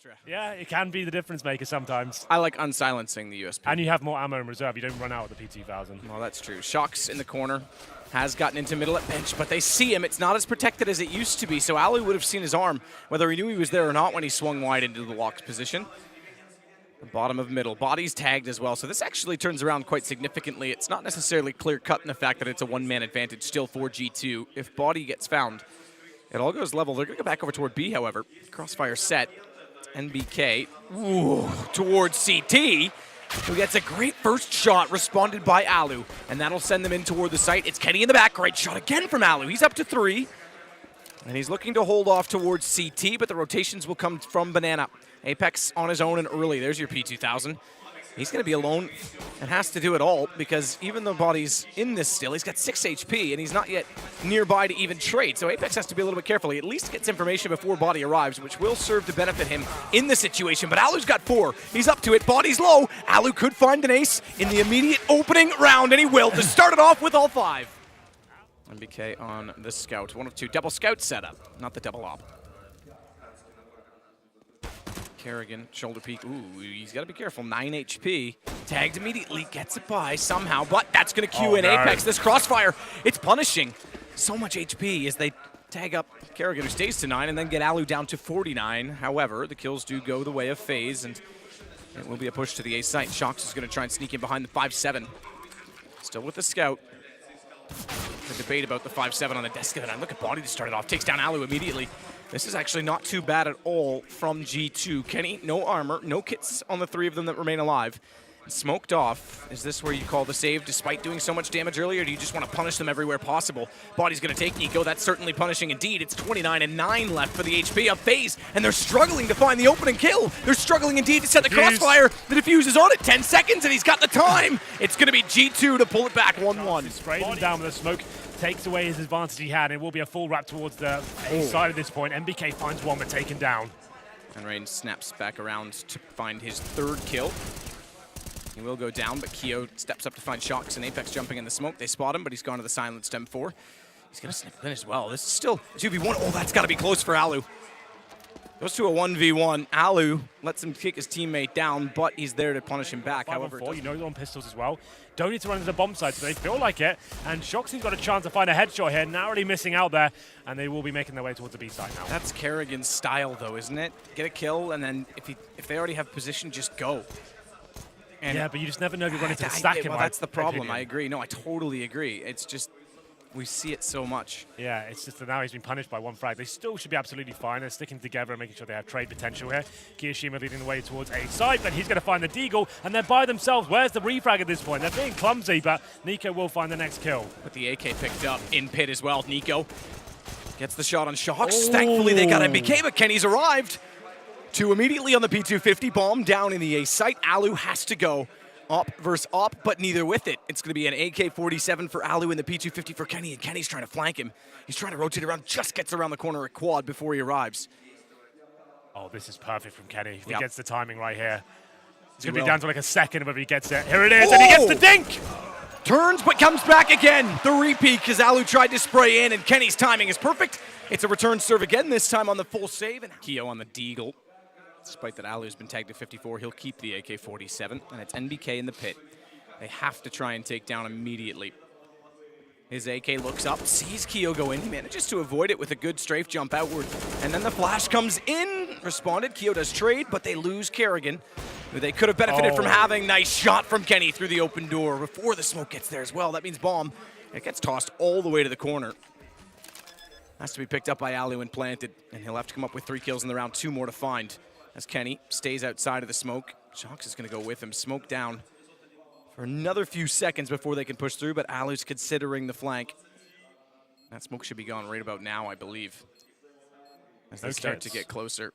extra. Yeah, it can be the difference maker sometimes. I like unsilencing the USP. And you have more ammo in reserve. You don't run out of the P2000. Well, that's true. Shox in the corner. Has gotten into middle at bench, but they see him. It's not as protected as it used to be, so Alu would have seen his arm, whether he knew he was there or not when he swung wide into the locked position. The bottom of middle. Body's tagged as well, so this actually turns around quite significantly. It's not necessarily clear-cut in the fact that it's a one-man advantage still for G2. If Body gets found, it all goes level. They're going to go back over toward B, however. Crossfire set. NBK towards CT, who gets a great first shot responded by Alu, and that'll send them in toward the site. It's Kenny in the back. Great shot again from Alu. He's up to 3, and he's looking to hold off towards CT, but the rotations will come from Banana. Apex on his own and early. There's your P2000. He's going to be alone and has to do it all because even though Body's in this still, he's got 6 HP and he's not yet nearby to even trade. So Apex has to be a little bit careful. He at least gets information before Body arrives, which will serve to benefit him in the situation. But Alu's got 4. He's up to it. Body's low. Alu could find an ace in the immediate opening round, and he will to start it off with all 5. MBK on the scout. 1 of 2. Double scout setup, not the double op. Kerrigan, shoulder peek. Ooh, he's got to be careful. 9 HP. Tagged immediately, gets it by somehow, but that's going to queue in Apex. This crossfire, it's punishing so much HP as they tag up Kerrigan, who stays to 9, and then get Alu down to 49. However, the kills do go the way of FaZe, and it will be a push to the A site. Shox is going to try and sneak in behind the 5-7. Still with the scout. The debate about the 5-7 on the desk of it. Look at Body to start it off. Takes down Alu immediately. This is actually not too bad at all from G2. Kenny, no armor, no kits on the 3 of them that remain alive. Smoked off. Is this where you call the save despite doing so much damage earlier, or do you just want to punish them everywhere possible? Body's going to take Nico. That's certainly punishing indeed. It's 29 and 9 left for the HP of FaZe, and they're struggling to find the opening kill. They're struggling indeed to set the crossfire. The defuse is on it. 10 seconds, and he's got the time. It's going to be G2 to pull it back 1-1. Sprays him down with a smoke. Takes away his advantage he had, and it will be a full wrap towards the A side at this point. MBK finds one, but taken down. And Rain snaps back around to find his 3rd kill. He will go down, but Keo steps up to find Shox and Apex jumping in the smoke. They spot him, but he's gone to the silenced M4. He's going to snip in as well. This is still 2v1. Oh, that's got to be close for Alu. Goes to a 1v1. Alu lets him kick his teammate down, but he's there to punish him back. However, 4, you know they're on pistols as well. Don't need to run into the bomb side, so they feel like it. And Shoxy's got a chance to find a headshot here, narrowly missing out there, and they will be making their way towards the B side now. That's Kerrigan's style, though, isn't it? Get a kill, and then if they already have position, just go. And yeah, but you just never know if you're running to the stack. Well, that's the problem. I agree. No, I totally agree. It's just we see it so much. Yeah, it's just that now he's been punished by 1 frag. They still should be absolutely fine. They're sticking together and making sure they have trade potential here. Kiyoshima leading the way towards A side, but he's going to find the deagle, and they're by themselves. Where's the refrag at this point? They're being clumsy, but Nico will find the next kill. With the AK picked up in pit as well. Nico gets the shot on Shox. Thankfully, they got MBK, but Kenny's arrived. 2 immediately on the P250. Bomb down in the A site. Alu has to go. Op versus op, but neither with it. It's going to be an AK-47 for Alu and the P250 for Kenny, and Kenny's trying to flank him. He's trying to rotate around, just gets around the corner at quad before he arrives. Oh, this is perfect from Kenny. If he gets the timing right here. It's going to be will. down to like a second whether he gets it. Here it is, and he gets the dink! Turns, but comes back again. The repeat, because Alu tried to spray in, and Kenny's timing is perfect. It's a return serve again, this time on the full save. And Keo on the deagle. Despite that Alu's been tagged to 54, he'll keep the AK-47, and it's NBK in the pit. They have to try and take down immediately. His AK looks up, sees Keo go in. He manages to avoid it with a good strafe jump outward. And then the flash comes in. Responded. Keo does trade, but they lose Kerrigan, who they could have benefited from having. Nice shot from Kenny through the open door before the smoke gets there as well. That means bomb. It gets tossed all the way to the corner. Has to be picked up by Alu and planted, and he'll have to come up with 3 kills in the round, 2 more to find. As Kenny stays outside of the smoke. Shox is going to go with him. Smoke down for another few seconds before they can push through, but Alu's considering the flank. That smoke should be gone right about now, I believe, as they start to get closer.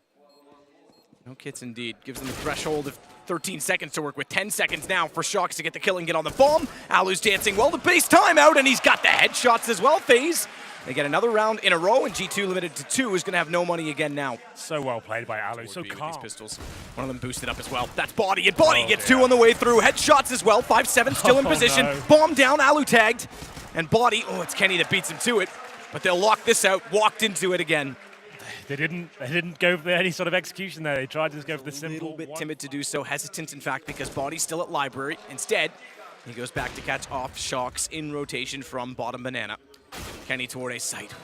No kits indeed. Gives them a threshold of 13 seconds to work with. 10 seconds now for Shox to get the kill and get on the bomb. Alu's dancing well. The base timeout, and he's got the headshots as well. FaZe. They get another round in a row, and G2 limited to 2 is going to have no money again now. So well played by Alu, so calm. These pistols. One of them boosted up as well. That's Body, and Body gets 2 on the way through. Headshots as well. 5-7 still in position. No. Bomb down, Alu tagged. And Body, it's Kenny that beats him to it. But they'll lock this out. Walked into it again. They didn't go for any sort of execution there. They tried to just go for the simple. A little bit timid to do so, hesitant in fact, because Body's still at library. Instead, he goes back to catch off Shocks in rotation from bottom banana. Kenny toward a site.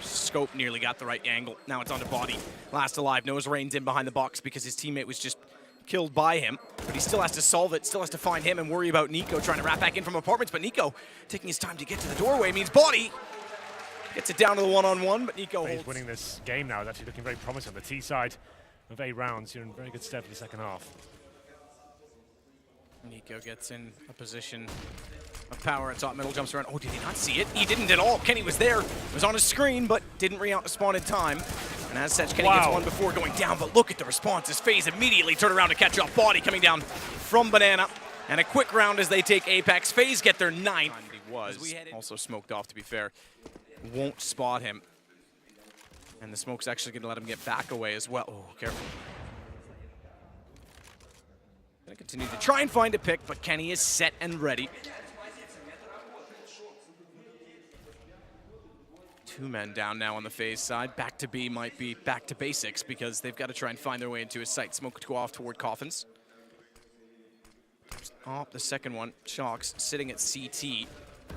Scope nearly got the right angle. Now it's on to Body. Last alive, knows Rain's in behind the box because his teammate was just killed by him, but he still has to solve it, still has to find him and worry about Nico trying to wrap back in from apartments, but Nico taking his time to get to the doorway means Body gets it down to the one-on-one, but Nico holds. Winning this game now is actually looking very promising. On the T side of 8 rounds, you're in very good stead for the second half. Nico gets in a position of power at top middle, jumps around. Oh, did he not see it? He didn't at all. Kenny was there, was on his screen, but didn't re-out to spawn in time. And as such, Kenny gets one before going down, but look at the response. His FaZe immediately turned around to catch off Body coming down from Banana. And a quick round as they take Apex. FaZe get their 9th. He was also smoked off, to be fair. Won't spot him. And the smoke's actually going to let him get back away as well. Oh, careful. Gonna continue to try and find a pick, but Kenny is set and ready. 2 men down now on the FaZe side. Back to B might be back to basics because they've got to try and find their way into his site. Smoke to go off toward Coffins. Oh, the second one, Shocks, sitting at CT.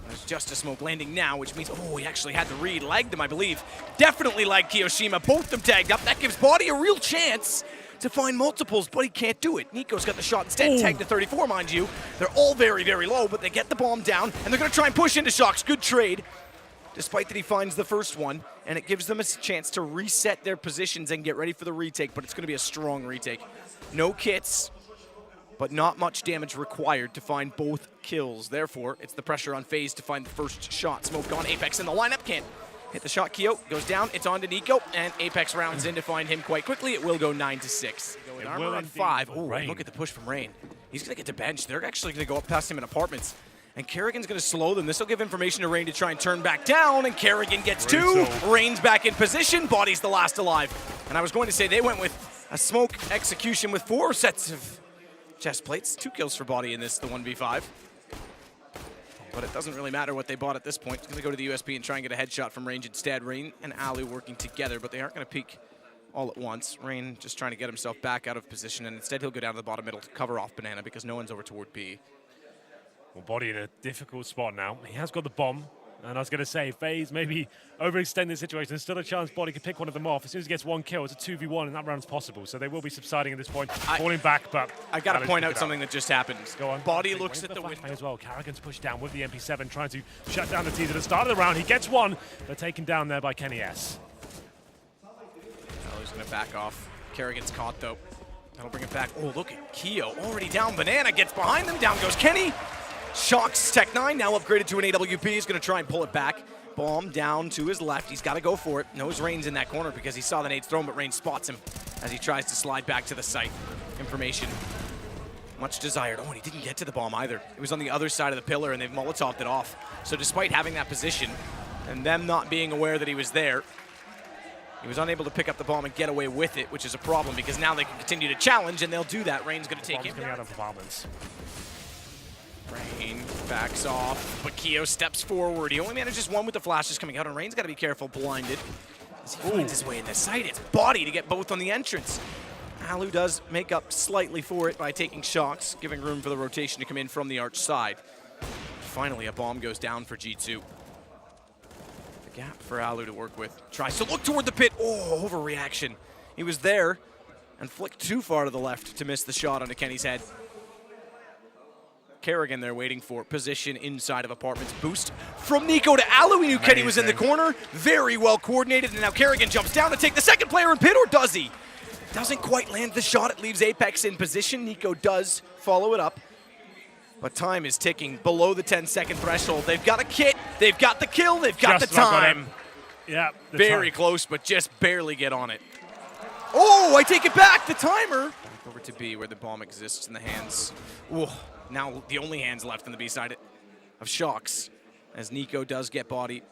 There's just a smoke landing now, which means, oh, he actually had the read. Lagged him, I believe. Definitely lagged Kiyoshima. Both them tagged up. That gives Body a real chance to find multiples, but he can't do it. Nico's got the shot instead, tagged to 34, mind you. They're all very, very low, but they get the bomb down, and they're going to try and push into Shocks. Good trade, despite that he finds the first one, and it gives them a chance to reset their positions and get ready for the retake, but it's going to be a strong retake. No kits, but not much damage required to find both kills. Therefore, it's the pressure on FaZe to find the first shot. Smoke gone, Apex in the lineup, can't hit the shot. Keo goes down, it's on to Nico, and Apex rounds in to find him quite quickly. It will go 9-6. Going armor on 5. Oh, look at the push from Rain. He's gonna get to bench. They're actually gonna go up past him in apartments. And Kerrigan's gonna slow them. This will give information to Rain to try and turn back down, and Kerrigan gets 2. Rain's back in position, Body's the last alive. And I was going to say they went with a smoke execution with 4 sets of chest plates. 2 kills for Body in this, the 1v5. But it doesn't really matter what they bought at this point. He's gonna go to the USP and try and get a headshot from range instead. Rain and Alu working together, but they aren't gonna peek all at once. Rain just trying to get himself back out of position, and instead he'll go down to the bottom middle to cover off Banana because no one's over toward B. Well, Body in a difficult spot now. He has got the bomb. And I was going to say, FaZe maybe overextend the situation. There's still a chance Body could pick one of them off. As soon as he gets 1 kill, it's a 2v1, and that round's possible. So they will be subsiding at this point, falling back, but I got to point out something that just happened. Go on. Body looks at the window as well. Kerrigan's pushed down with the MP7, trying to shut down the T's at the start of the round. He gets 1, but taken down there by Kenny S. He's going to back off. Kerrigan's caught, though. That'll bring it back. Oh, look at Keo already down. Banana gets behind them. Down goes Kenny. Shocks Tech 9 now upgraded to an AWP. He's going to try and pull it back. Bomb down to his left. He's got to go for it. Knows Rain's in that corner because he saw the nades thrown, but Rain spots him as he tries to slide back to the site. Information much desired. Oh, and he didn't get to the bomb either. It was on the other side of the pillar, and they've Molotoved it off. So despite having that position and them not being aware that he was there, he was unable to pick up the bomb and get away with it, which is a problem because now they can continue to challenge, and they'll do that. Rain's going to take it. Coming out of performance. Rain backs off, but Keo steps forward. He only manages 1 with the flashes coming out, and Rain's got to be careful, blinded. As he finds his way in the site, it's Body to get both on the entrance. Alu does make up slightly for it by taking Shocks, giving room for the rotation to come in from the arch side. Finally, a bomb goes down for G2. The gap for Alu to work with. Tries to look toward the pit. Oh, overreaction. He was there and flicked too far to the left to miss the shot onto Kenny's head. Kerrigan there waiting for position inside of apartments. Boost from Nico to Alu. He knew Kenny was in the corner. Very well coordinated, and now Kerrigan jumps down to take the second player in pit, or does he? Doesn't quite land the shot. It leaves Apex in position. Nico does follow it up, but time is ticking below the 10-second threshold. They've got a kit. They've got the kill. They've got the time. Yeah, very close, but just barely get on it. Oh, I take it back. The timer. Back over to B, where the bomb exists in the hands. Ooh. Now the only hands left on the B side of Shocks, as Nico does get Body.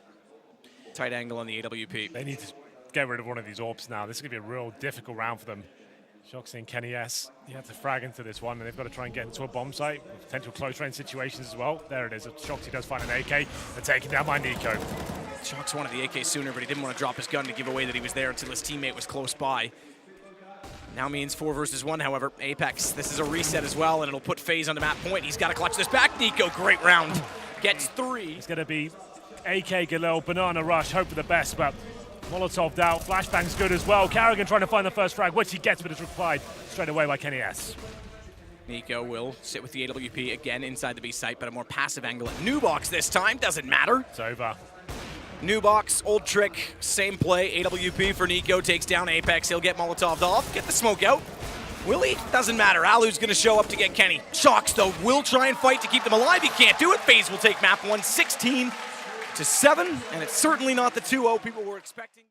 Tight angle on the AWP. They need to get rid of one of these orbs now. This is going to be a real difficult round for them. Shocks and Kenny S. He had to frag into this one, and they've got to try and get into a bomb site. Potential close range situations as well. There it is. Shocks, he does find an AK. They're taken down by Nico. Shox wanted the AK sooner, but he didn't want to drop his gun to give away that he was there until his teammate was close by. Now means 4 versus 1, however. Apex, this is a reset as well, and it'll put FaZe on the map point. He's got to clutch this back. Nico, great round. Gets 3. It's going to be AK, Galil, Banana Rush, hope for the best, but Molotov'd out. Flashbang's good as well. Carrigan trying to find the first frag, which he gets, but is replied straight away by Kenny S. Nico will sit with the AWP again inside the B site, but a more passive angle at Nubox this time. Doesn't matter. It's over. Nubox, old trick, same play. AWP for Nico, takes down Apex. He'll get Molotov'd off, get the smoke out. Will he? Doesn't matter. Alu's going to show up to get Kenny. Shox, though, will try and fight to keep them alive. He can't do it. FaZe will take map 1, 16-7, and it's certainly not the 2-0 people were expecting.